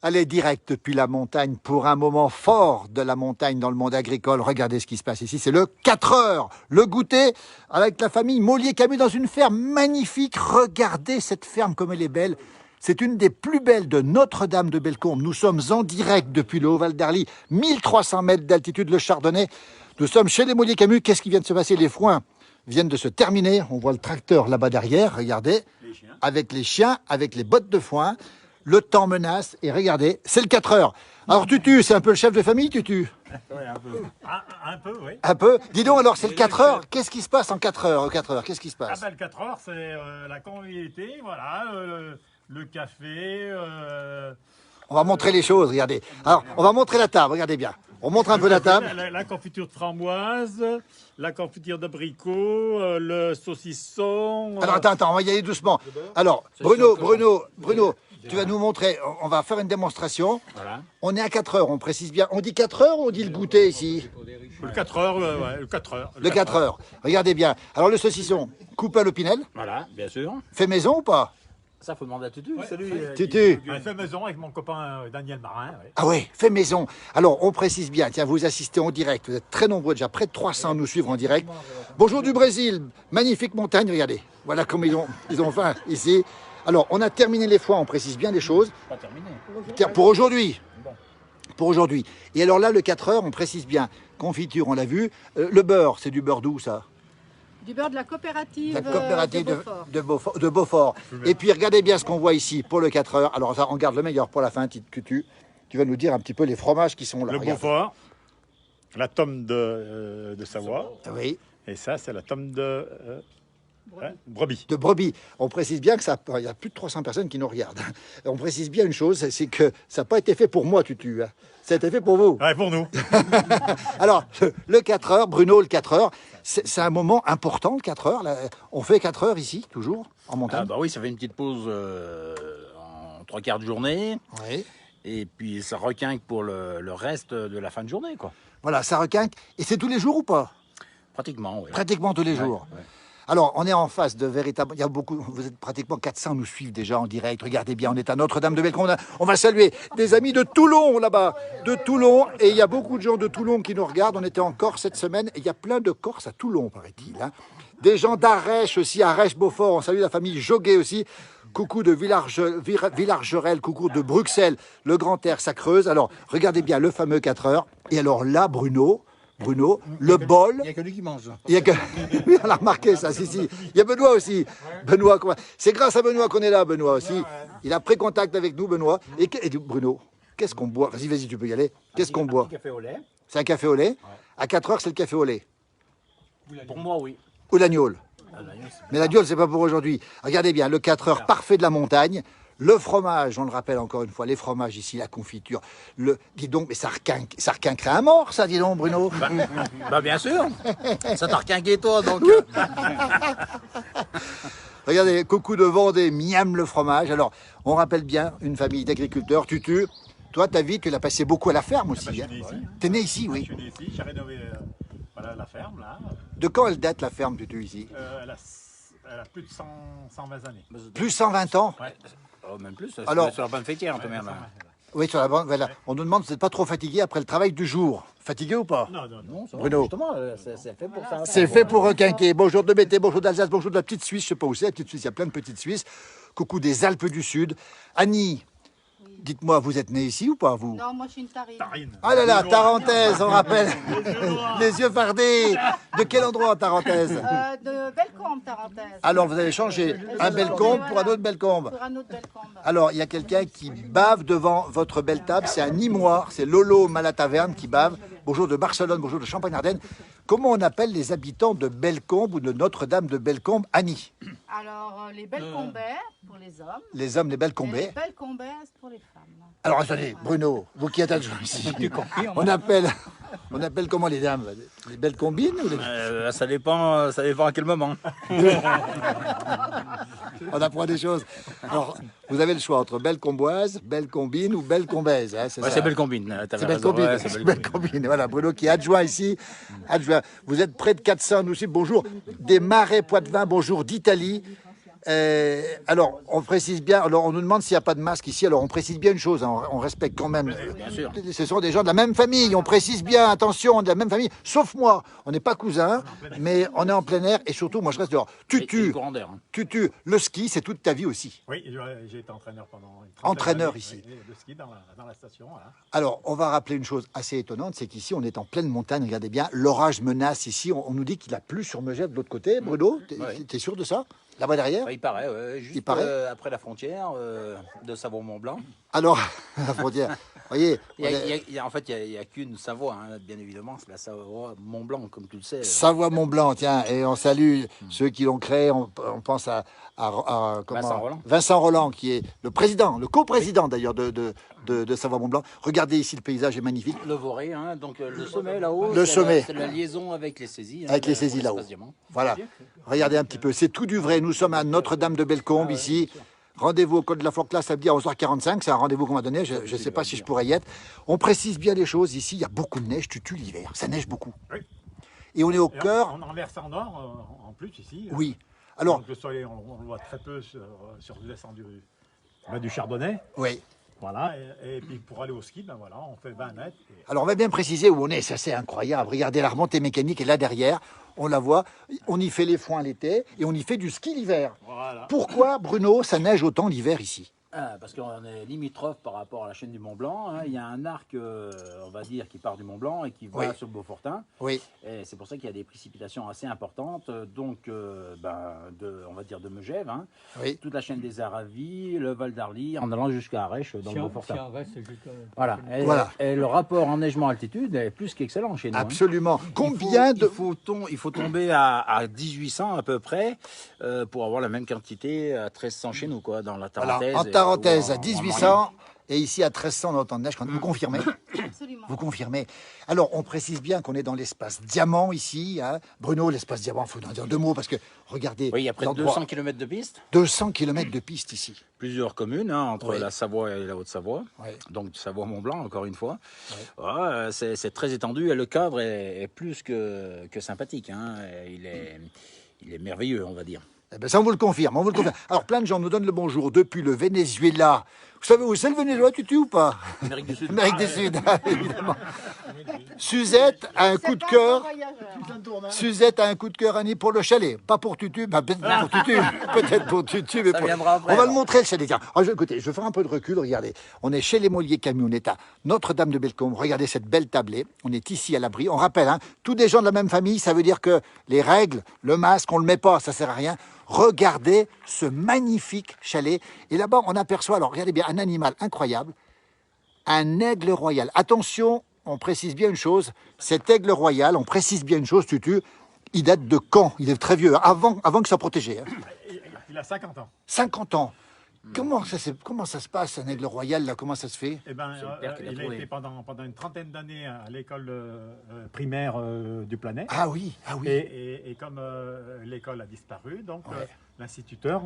Allez, direct depuis la montagne pour un moment fort de la montagne dans le monde agricole. Regardez ce qui se passe ici, c'est le 4 heures. Le goûter avec la famille Mollier-Camus dans une ferme magnifique. Regardez cette ferme comme elle est belle. C'est une des plus belles de Notre-Dame de Bellecombe. Nous sommes en direct depuis le Haut-Val d'Arly, 1300 mètres d'altitude, le Chardonnay. Nous sommes chez les Mollier-Camus. Qu'est-ce qui vient de se passer? Les foins viennent de se terminer. On voit le tracteur là-bas derrière, regardez, avec les chiens, avec les bottes de foin. Le temps menace et regardez, c'est le 4 heures. Alors Tutu, c'est un peu le chef de famille, Tutu? Oui, un peu. Un peu, oui. Un peu? Dis donc alors, c'est le 4 heures. Qu'est-ce qui se passe en 4 heures? Au 4 heures, qu'est-ce qui se passe? Le 4 heures, c'est la convivialité, voilà, le café. On va montrer les choses, regardez. Alors, on va montrer la table, regardez bien. On montre un peu la table. La confiture de framboise, la confiture d'abricot, le saucisson. Alors attends, on va y aller doucement. Alors, Bruno, tu vas nous montrer, on va faire une démonstration. Voilà. On est à 4 heures, on précise bien. On dit 4 heures ou on dit le goûter ici? Le 4 heures, ouais, le 4 heures. Le 4 heures. Regardez bien. Alors le saucisson, coupé à l'opinel. Voilà, bien sûr. Fait maison ou pas? Ça, faut demander à Tutu. Ouais, Salut. Tutu. On fait maison avec mon copain Daniel Marin. Ouais. Ah oui, fait maison. Alors, on précise bien, tiens, vous assistez en direct, vous êtes très nombreux, déjà près de 300 à nous suivre en direct. Bonjour du Brésil, magnifique montagne, regardez. Voilà comme ils ont faim ici. Alors, on a terminé les foins, on précise bien les choses. Pas terminé. Tiens, pour aujourd'hui. Pour aujourd'hui. Et alors là, le 4 heures, on précise bien. Confiture, on l'a vu. Le beurre, c'est du beurre d'où ça? Du beurre de la coopérative, De Beaufort. Et puis regardez bien ce qu'on voit ici pour le 4 heures. Alors ça, on garde le meilleur pour la fin, Tutu. Tu vas nous dire un petit peu les fromages qui sont là. Le Regarde. Beaufort, la tome de Savoie. Oui, Et ça, c'est la tome de brebis. de brebis. On précise bien que ça, il y a plus de 300 personnes qui nous regardent. On précise bien une chose, c'est que ça n'a pas été fait pour moi, Tutu. Hein. Ça a été fait pour vous. Ouais, pour nous. Alors, le 4 heures, Bruno, le 4 heures, c'est un moment important, le 4 heures. Là. On fait 4 heures ici, toujours, en montagne. Ah bah oui, ça fait une petite pause en 3/4 de journée. Oui. Et puis ça requinque pour le reste de la fin de journée, quoi. Voilà, ça requinque. Et c'est tous les jours ou pas? Pratiquement, oui. Pratiquement tous les jours. Ouais. Alors, on est en face de véritables... Il y a beaucoup... Vous êtes pratiquement 400 nous suivent déjà en direct. Regardez bien, on est à Notre-Dame de Bellecombe. On va saluer des amis de Toulon, là-bas. De Toulon. Et il y a beaucoup de gens de Toulon qui nous regardent. On était en Corse cette semaine. Et il y a plein de Corses à Toulon, paraît-il. Hein. Des gens d'Arèche aussi, Arèche-Beaufort. On salue la famille Joguet aussi. Coucou de Villargerel, coucou de Bruxelles. Le Grand Air, ça creuse. Alors, regardez bien le fameux 4 heures. Et alors là, Bruno, le bol... Il n'y a que lui qui mange. Il y a que... Oui, on a remarqué ça, si. Il y a Benoît aussi. Benoît, c'est grâce à Benoît qu'on est là, Benoît aussi. Il a pris contact avec nous, Benoît. Et Bruno, qu'est-ce qu'on boit? Vas-y, tu peux y aller. Qu'est-ce qu'on boit? Café au lait. C'est un café au lait. À 4 heures, c'est le café au lait. Pour moi, oui. Ou l'agneau. Mais l'agneau, c'est pas pour aujourd'hui. Regardez bien, le 4 heures parfait de la montagne. Le fromage, on le rappelle encore une fois, les fromages ici, la confiture. Dis donc, mais ça requinquerait un mort, ça, dis donc, Bruno. Bah bien sûr. Ça t'a requinqué toi, donc. Regardez, coucou de Vendée, miam le fromage. Alors, on rappelle bien une famille d'agriculteurs. Tutu, toi, ta vie, tu l'as passé beaucoup à la ferme aussi. Je suis Hein. né ici. T'es né ici, oui. Je suis né ici, j'ai rénové voilà, la ferme, là. De quand elle date, la ferme, Tutu, ici? Elle a plus de 120 années. Plus 120 ans. Ouais. Oh, même plus. Alors- Sur la bonne fêtière, tout de même. Oui, sur la bande, voilà. On nous demande si vous n'êtes pas trop fatigué après le travail du jour. Fatigué ou pas? Non, non, non. Non, ça va, Bruno. justement, c'est fait pour ça. C'est fait pour requinquer. Bonjour de Bété, bonjour d'Alsace, bonjour de la petite Suisse. Je sais pas où c'est, la petite Suisse, il y a plein de petites Suisses. Coucou des Alpes du Sud. Annie, dites-moi, vous êtes née ici ou pas, vous? Non, moi je suis une tarine. Tarine. Ah là là, Les Tarentaise, on rappelle. Noirs. Les yeux fardés. De quel endroit en Tarentaise? De Bellecombe, Tarentaise. Alors, vous avez changé un Bellecombe pour un autre Bellecombe. Pour un autre Bellecombe. Alors, il y a quelqu'un qui bave devant votre belle table. C'est un Nîmois, c'est Lolo Malataverne qui bave. Bonjour de Barcelone, bonjour de Champagne-Ardenne. Comment on appelle les habitants de Bellecombe ou de Notre-Dame de Bellecombe, Annie? Alors, les Bellecombais pour les hommes. Les hommes, les Et les Bellecombais. Bellecombaises pour les femmes. Alors, attendez, Bruno, vous qui êtes adjoint ici, on appelle comment les dames? Les Bellecombines ou les... Ça dépend à quel moment. On apprend des choses. Alors, vous avez le choix entre Bellecomboise, Bellecombine ou Bellecombaise. Hein, Ouais, ça. c'est belle combine. C'est Bellecombine. Ouais, C'est Bellecombine. Voilà, Bruno qui est adjoint ici. Adjoint. Vous êtes près de 400, nous aussi. Bonjour des Marais Poitevin, bonjour d'Italie. Alors, on précise bien, alors on nous demande s'il n'y a pas de masque ici, alors on précise bien une chose, hein, on respecte quand même. Bien sûr. Ce sont des gens de la même famille, on précise bien, attention, de la même famille, sauf moi. On n'est pas cousins, mais on est en plein air et surtout, moi je reste dehors. Et le Tutu, courant d'air, hein. Tutu, le ski, c'est toute ta vie aussi. Oui, j'ai été entraîneur pendant une trentaine Entraîneur d'années, ici. oui, de ski dans la station. Voilà. Alors, on va rappeler une chose assez étonnante, c'est qu'ici, on est en pleine montagne, regardez bien, l'orage menace ici, on nous dit qu'il a plu sur Megève de l'autre côté. Bruno, Ouais. t'es sûr de ça? Là-bas derrière? Il paraît, ouais, juste Il paraît après la frontière de Savoie-Mont-Blanc. Alors, la frontière, vous voyez, En fait, il n'y a qu'une Savoie, hein, bien évidemment, c'est la Savoie-Mont-Blanc, comme tu le sais. Savoie-Mont-Blanc, tiens, et on salue ceux qui l'ont créé, on pense à comment, Vincent Rolland. Vincent Rolland, qui est le président, le coprésident d'ailleurs de Savoie-Mont-Blanc. Regardez ici, le paysage est magnifique. Le Voré, hein, donc le sommet là-haut. Le sommet. C'est la liaison avec les saisies. Avec les saisies là-haut. Voilà, regardez un petit peu, c'est tout du vrai. Nous sommes à Notre-Dame-de-Bellecombe ici. Rendez-vous au Col de la Flore Classe samedi à 11h45, c'est un rendez-vous qu'on m'a donné, je ne sais pas si je pourrais y être. On précise bien les choses, ici il y a beaucoup de neige, Tutu, l'hiver, ça neige beaucoup. Oui. Et on est au Et cœur, on en versant nord en plus ici. oui. Alors, Donc le soleil, on le voit très peu sur le descend du Chardonnay. oui. Voilà, et puis pour aller au ski, ben voilà, on fait 20 mètres. Alors on va bien préciser où on est, ça c'est incroyable. Regardez, la remontée mécanique est là derrière, on la voit, on y fait les foins l'été et on y fait du ski l'hiver. Voilà. Pourquoi, Bruno, ça neige autant l'hiver ici? Parce qu'on est limitrophe par rapport à la chaîne du Mont Blanc. Hein. Il y a un arc, on va dire, qui part du Mont Blanc et qui va Oui. sur le Beaufortin. Oui, Et c'est pour ça qu'il y a des précipitations assez importantes. Donc, on va dire de Megève, hein. oui. Toute la chaîne des Aravis, le Val d'Arly, en allant jusqu'à Arèche dans le Beaufortin. reste jusqu'à... Voilà. Et, Voilà. et le rapport enneigement-altitude est plus qu'excellent chez nous. Hein. Absolument. Combien de... Il faut tomber à 1800 à peu près pour avoir la même quantité à 1300 chez nous, quoi, dans la Voilà, Tarentaise. en Tarentaise, à ou en 1800, et ici à 1300, on entend de neige. Vous confirmez? Absolument. Vous confirmez. Alors, on précise bien qu'on est dans l'espace diamant ici. Hein. Bruno, l'espace diamant, il faut en dire deux mots parce que, regardez, Oui, il y a près de l'endroit- 200 km de piste, 200 km de piste ici. plusieurs communes hein, entre Oui. la Savoie et la Haute-Savoie, Oui. donc Savoie-Mont-Blanc encore une fois. Oui. Ouais, c'est très étendu et le cadre est plus que sympathique. Hein. Il est merveilleux, on va dire. Eh ben, ça, on vous le confirme, on vous le confirme. Alors, plein de gens nous donnent le bonjour depuis le Venezuela. Vous savez où c'est le Venezuela, Tutu, ou pas? Amérique du Sud. Amérique du Sud, évidemment. Suzette a un coup de cœur. Suzette a un coup de cœur, Annie, pour le chalet. Pas pour Tutu, bah, peut-être pour Tutu. Peut-être pour Tutu, mais Ça pour... viendra après, On va alors. le montrer, le chalet. Tiens, alors, écoutez, je vais faire un peu de recul, regardez. On est chez les Molliers Camus, on est à Notre-Dame-de-Bellecombe. Regardez cette belle tablée. On est ici à l'abri. On rappelle, hein, tous des gens de la même famille, ça veut dire que les règles, le masque, on le met pas, ça sert à rien. Regardez ce magnifique chalet. Et là-bas, on aperçoit, alors regardez bien, un animal incroyable, un aigle royal. Attention, on précise bien une chose, cet aigle royal, on précise bien une chose, Tutu, il date de quand? Il est très vieux, avant que ça protégé. Hein. Il a 50 ans. 50 ans. Comment ça se passe, un aigle royal, là? Comment ça se fait? Eh ben, C'est le père qui l'a il a trouvé. été pendant une trentaine d'années à l'école primaire du Planet. Ah oui, ah oui. Et comme l'école a disparu, donc Ouais. l'instituteur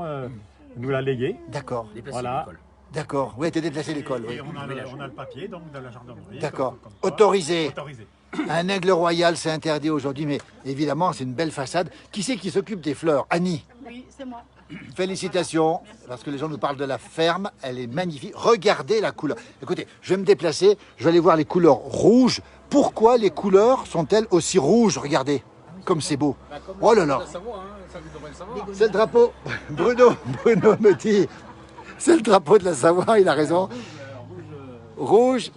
nous l'a légué. D'accord, Déplacé Voilà. de l'école. d'accord. Oui, t'es déplacé l'école, oui. Et on a le papier donc, de la gendarmerie. D'accord. comme quoi, Autorisé. Autorisé. Un aigle royal, c'est interdit aujourd'hui, mais évidemment, c'est une belle façade. Qui c'est qui s'occupe des fleurs? Annie. Oui, c'est moi. Félicitations, parce que les gens nous parlent de la ferme, elle est magnifique. Regardez la couleur. Écoutez, je vais me déplacer, je vais aller voir les couleurs rouges. Pourquoi les couleurs sont-elles aussi rouges? Regardez, comme c'est beau. Oh là là, c'est le drapeau. Bruno me dit, c'est le drapeau de la Savoie, il a raison. Rouge,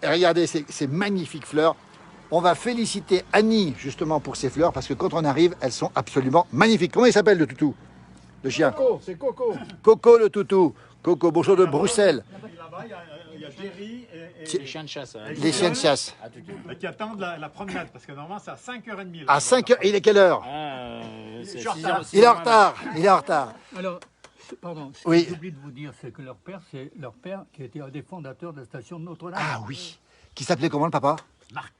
et regardez ces magnifiques fleurs. On va féliciter Annie justement pour ces fleurs, parce que quand on arrive, elles sont absolument magnifiques. Comment il s'appelle le toutou? Le chien? C'est Coco. Coco le toutou. Coco, bonjour de Bruxelles. Là-bas, il y a Jerry Les chiens de chasse. Hein. Les chiens de chasse. Ah, tout. qui attendent la promenade, parce que normalement c'est à 5h30. À 5h, il est quelle heure? C'est Je suis en 6 retard. heures- Il est en retard. Il est en retard. Alors, pardon, ce Oui. que j'ai oublié de vous dire, c'est que leur père qui était un des fondateurs de la station de Notre-Dame. Ah oui. Qui s'appelait comment le papa? Marc,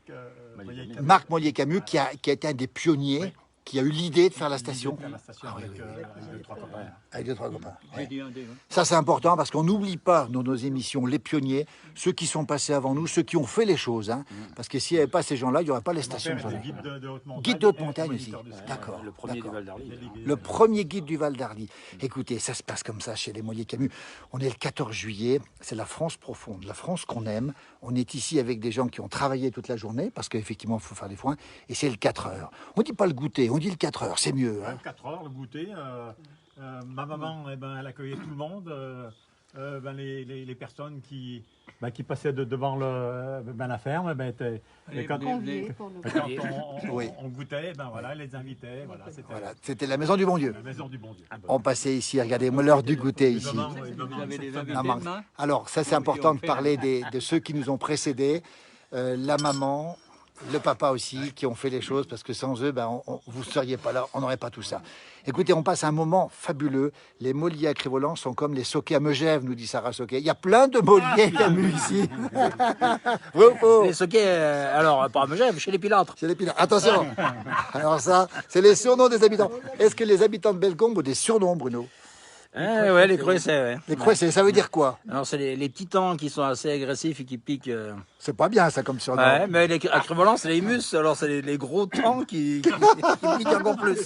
Marc Mollier-Camus, qui a été un des pionniers, qui a eu l'idée de faire la station. Faire la station Ah oui, avec, oui, oui. avec deux, trois copains. Avec 2-3 copains. J'ai Ouais. dit un des. Ça, c'est important parce qu'on n'oublie pas dans nos émissions les pionniers, ceux qui sont passés avant nous, ceux qui ont fait les choses. Hein. Parce que s'il n'y avait pas ces gens-là, il n'y aurait pas les Mon stations. père était guide de haute montagne. Guide de haute et montagne aussi. moniteur de ski. D'accord. Le premier du d'accord. Val d'Arly. Le premier guide du Val d'Arly. Écoutez, ça se passe comme ça chez les Mollier Camus. On est le 14 juillet, c'est la France profonde, la France qu'on aime. On est ici avec des gens qui ont travaillé toute la journée, parce qu'effectivement, il faut faire des foins, et c'est le 4 heures. On ne dit pas le goûter, on dit le 4 heures, c'est mieux. Hein. 4 heures, le goûter. Ma maman, eh ben, elle accueillait tout le monde. Ben, les personnes qui passaient devant la ferme, ben, quand, Conviés pour le quand Oui. on goûtait, ben, voilà, elle les invitait. Voilà, Voilà, c'était la maison du bon Dieu. la maison du bon Dieu. On passait ici, regardez-moi l'heure du goûter ici. Vous avez des invités Ah, mince. demain? Alors, ça c'est important de parler de ceux qui nous ont précédés, la maman, le papa aussi, qui ont fait les choses, parce que sans eux, vous ne seriez pas là, on n'aurait pas tout ça. Écoutez, on passe un moment fabuleux. Les Molliers à Crévolan sont comme les Soquets à Megève, nous dit Sarah Soquet. Il y a plein de Molliers Camus ici. Vrai ou faux? Les Soquets, alors, pas à Megève, chez les Pilastres. C'est les Pilards. Attention. Alors ça, c'est les surnoms des habitants. Est-ce que les habitants de Bellecombe ont des surnoms, Bruno? Hein, ouais, les Croissets, ouais. Les Croissets, ça veut dire quoi? Alors, c'est les petits temps qui sont assez agressifs et qui piquent. C'est pas bien ça comme surnom. Ouais, mais à Crévolan, c'est les mus, alors c'est les gros temps qui piquent encore plus.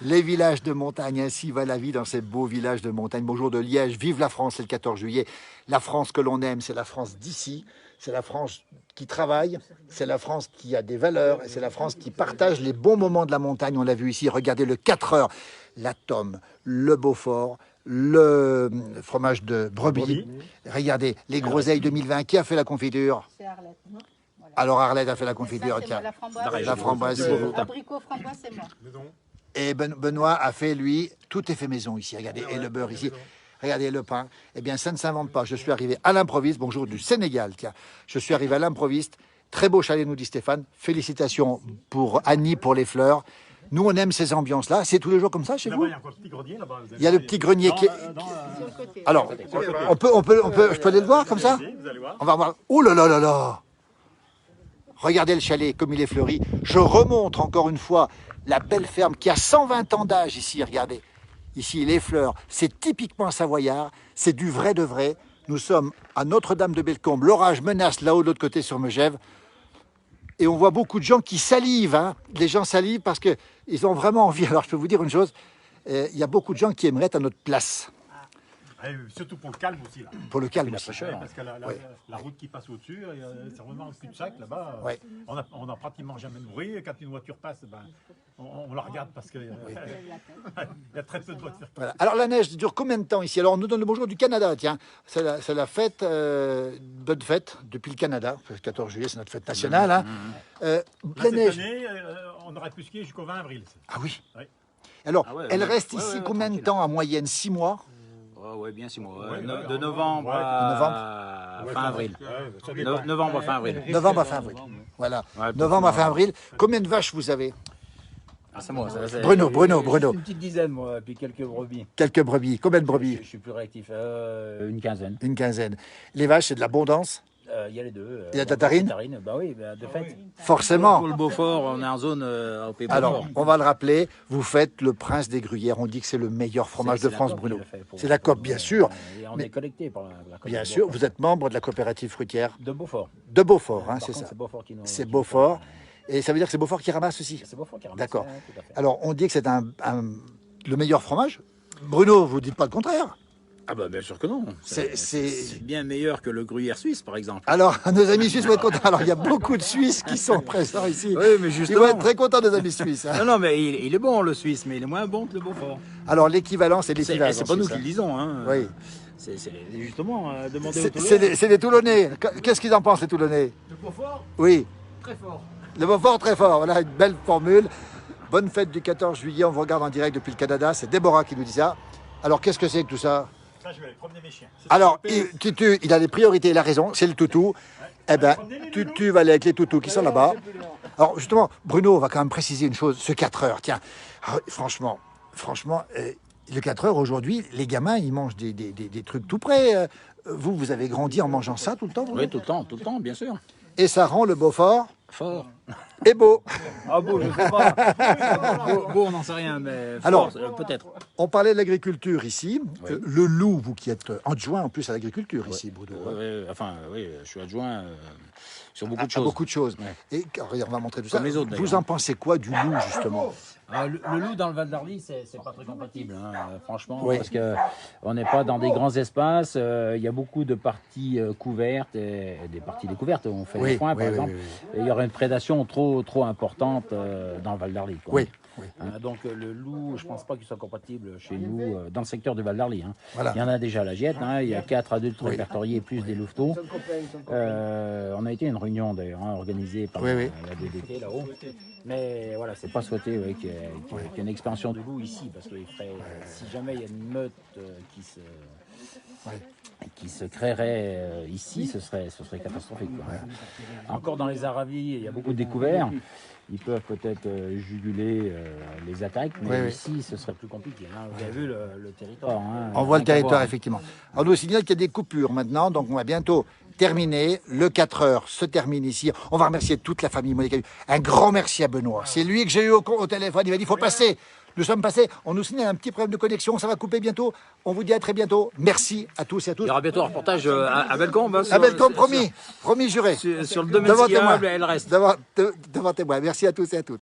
Les villages de montagne, ainsi va la vie dans ces beaux villages de montagne. Bonjour de Liège, vive la France, c'est le 14 juillet. La France que l'on aime, c'est la France d'ici, c'est la France qui travaille, c'est la France qui a des valeurs, et c'est la France qui partage les bons moments de la montagne. On l'a vu ici, regardez le 4 heures, la Tome, le Beaufort, le fromage de brebis. Regardez, les groseilles 2020, qui a fait la confiture? C'est Arlette. Voilà. Alors Arlette a fait la Ça, confiture, c'est tiens. moi, la framboise. La framboise. Abricot, framboise, c'est moi. Et Benoît a fait, lui, tout est fait maison ici. Regardez, et le beurre ici. Regardez le pain. Eh bien, ça ne s'invente pas. Je suis arrivé à l'improviste. Bonjour du Sénégal, tiens. Je suis arrivé à l'improviste. Très beau chalet, nous dit Stéphane. Félicitations pour Annie pour les fleurs. Nous, on aime ces ambiances-là. C'est tous les jours comme ça chez Là-bas, vous? il y a encore le petit grenier là-bas. vous Il y a le allez petit voir. grenier qui est... Sur le côté. Alors, je peux aller le voir comme ça? Vous allez voir. On va voir. Oh là là là là! Regardez le chalet comme il est fleuri. Je remonte encore une fois la belle ferme qui a 120 ans d'âge ici. Regardez. Ici, les fleurs. C'est typiquement savoyard. C'est du vrai de vrai. Nous sommes à Notre-Dame de Bellecombe. L'orage menace là-haut de l'autre côté sur Megève. Et on voit beaucoup de gens qui salivent. Hein. Les gens salivent parce qu'ils ont vraiment envie. Alors, je peux vous dire une chose. Il y a beaucoup de gens qui aimeraient être à notre place. Et surtout pour le calme aussi. Là. Pour le calme La aussi. fraîcheur. Parce que la route qui passe au-dessus, c'est vraiment le cul-de-sac là-bas. Ouais. On n'a pratiquement jamais de bruit. Quand une voiture passe, ben, on la regarde parce qu'il y a très peu de voitures. Voilà. Alors la neige dure combien de temps ici? Alors on nous donne le bonjour du Canada, tiens. C'est la fête, bonne fête depuis le Canada. Le 14 juillet, c'est notre fête nationale. Hein. La Cette neige. année, on aurait pu skier jusqu'au 20 avril. Ah oui. Ouais. Alors, Ah ouais, elle ouais. reste Ouais, ici ouais, combien de tranquille. temps en moyenne? 6 mois? Ouais, bien 6 mois. Ouais, ouais, de ouais, novembre ouais. à fin avril. Ça dépend. Novembre à fin avril. Novembre à fin avril. Voilà. Ouais, Novembre à fin avril. Combien de vaches vous avez? Ah, c'est moi. Bruno. Une petite dizaine, moi, puis quelques brebis. Quelques brebis. Combien de brebis? Je suis plus réactif. Une quinzaine. Une quinzaine. Les vaches, c'est de l'abondance? Il y a les deux. Il y a de la tarine? Bah oui, bah, de fait. Forcément. Pour le Beaufort, on est en zone au Pays Alors, Beaufort. on va le rappeler, vous faites le Prince des Gruyères. On dit que c'est le meilleur fromage C'est de la France, COP Bruno. qui le fait pour- C'est la COP, bien sûr. Et on Mais- est collecté par la COP. Bien de sûr, Beaufort. vous êtes membre de la coopérative fruitière De Beaufort. de Beaufort, hein, Par c'est contre, ça. C'est Beaufort qui nous. C'est qui nous Beaufort. fait- Et ça veut dire que c'est Beaufort qui ramasse aussi. C'est Beaufort qui ramasse. D'accord. Tout à fait. Alors, on dit que c'est le meilleur fromage. Bruno, vous dites pas le contraire. Ah bah bien sûr que non. C'est- C'est bien meilleur que le gruyère suisse, par exemple. Alors, nos amis suisses vont être contents. Alors, il y a beaucoup de Suisses qui sont présents ici. Oui, mais Ils justement. vont être très contents, nos amis suisses. hein. Non, non, mais il est bon le suisse, mais il est moins bon que le Beaufort. Alors, l'équivalent, c'est C'est l'équivalent. c'est pas nous suisse, qui le disons, hein. hein. Oui. C'est justement demander aux C'est Toulonnais. c'est des Toulonnais. Qu'est-ce qu'ils en pensent, les Toulonnais? Le Beaufort, Oui. très fort. Le Beaufort, très fort. Voilà une belle formule. Bonne fête du 14 juillet. On vous regarde en direct depuis le Canada. C'est Déborah qui nous dit ça. Alors, qu'est-ce que c'est que tout ça? Ça, je vais aller promener mes chiens. Alors, Tutu, il a les priorités, il a raison. C'est le toutou. Eh bien, Tutu va aller avec les toutous qui sont là-bas. Alors, justement, Bruno va quand même préciser une chose. Ce 4 heures, tiens. Ah, franchement, le 4 heures, aujourd'hui, les gamins, ils mangent des trucs tout près. Vous avez grandi en mangeant ça tout le temps, vous? Oui, tout le temps, bien sûr. Et ça rend le Beaufort Fort. et beau. Ah bon, je sais pas. Beau, on n'en sait rien, mais Alors, peut-être. On parlait de l'agriculture ici. Oui. Le loup, vous qui êtes adjoint en plus à l'agriculture ici, Boudou. Oui, je suis adjoint sur beaucoup de À choses. beaucoup de choses. Ouais. Et regarde, on va montrer tout Comme ça. les autres, Vous d'ailleurs. en pensez quoi du loup, justement? Le loup dans le Val d'Arly, c'est pas très compatible, hein, franchement, Oui. parce que on n'est pas dans des grands espaces. Il y a beaucoup de parties couvertes et des parties découvertes. On fait des foins, par exemple. Et il y aurait une prédation trop importante dans le Val d'Arly. Quoi. Oui. Oui. Donc le loup, je pense pas qu'il soit compatible chez nous dans le secteur du Val d'Arly. Hein. Voilà. Il y en a déjà à la Giette. Hein. Il y a 4 adultes répertoriés plus des louveteaux. On a été à une réunion d'ailleurs organisée par la DDT là-haut. Mais voilà, c'est pas souhaité qu'il y ait une expansion de loup ici, parce que si jamais il y a une meute qui se créerait ici, ce serait catastrophique. Quoi. Encore dans les Aravis, il y a beaucoup de découverts. Ils peuvent peut-être juguler les attaques, mais ici, ce serait plus compliqué. Hein. Vous avez vu le territoire. Hein. On voit le territoire, effectivement. On nous signale qu'il y a des coupures maintenant, donc on va bientôt terminer. Le 4 heures se termine ici. On va remercier toute la famille Monique. Un grand merci à Benoît. C'est lui que j'ai eu au téléphone. Il m'a dit, il faut passer. Nous sommes passés. On nous signale un petit problème de connexion. Ça va couper bientôt. On vous dit à très bientôt. Merci à tous et à tous. Il y aura bientôt un reportage à Bellecombe. Hein, À Bellecombe, promis. Promis, juré. Sur le domaine Devant témoin. skiable, elle reste. Devant témoin. Merci à tous et à toutes.